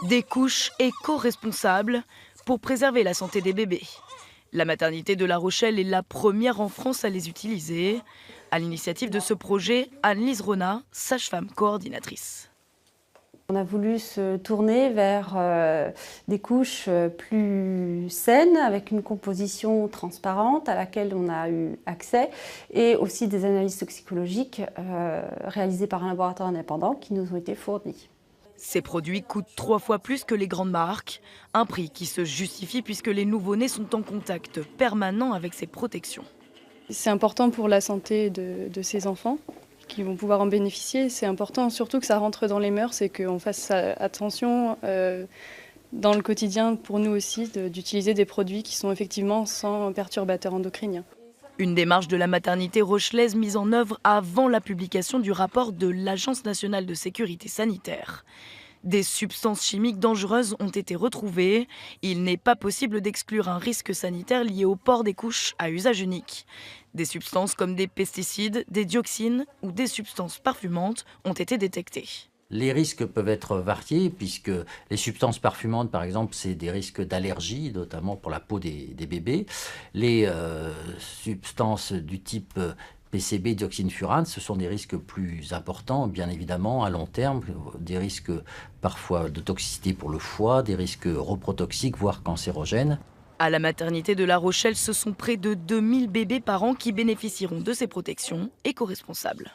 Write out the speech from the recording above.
Des couches éco-responsables pour préserver la santé des bébés. La maternité de La Rochelle est la première en France à les utiliser. À l'initiative de ce projet, Anne-Lise Ronat, sage-femme coordinatrice. On a voulu se tourner vers des couches plus saines, avec une composition transparente à laquelle on a eu accès, et aussi des analyses toxicologiques réalisées par un laboratoire indépendant qui nous ont été fournies. Ces produits coûtent 3 fois plus que les grandes marques, un prix qui se justifie puisque les nouveau-nés sont en contact permanent avec ces protections. C'est important pour la santé de ces enfants qui vont pouvoir en bénéficier. C'est important surtout que ça rentre dans les mœurs et qu'on fasse attention dans le quotidien pour nous aussi d'utiliser des produits qui sont effectivement sans perturbateurs endocriniens. Une démarche de la maternité rochelaise mise en œuvre avant la publication du rapport de l'Agence nationale de sécurité sanitaire. Des substances chimiques dangereuses ont été retrouvées. Il n'est pas possible d'exclure un risque sanitaire lié au port des couches à usage unique. Des substances comme des pesticides, des dioxines ou des substances parfumantes ont été détectées. Les risques peuvent être variés puisque les substances parfumantes, par exemple, c'est des risques d'allergie, notamment pour la peau des bébés. Les substances du type PCB, dioxine furane, ce sont des risques plus importants, bien évidemment, à long terme, des risques parfois de toxicité pour le foie, des risques reprotoxiques, voire cancérogènes. À la maternité de La Rochelle, ce sont près de 2000 bébés par an qui bénéficieront de ces protections éco-responsables.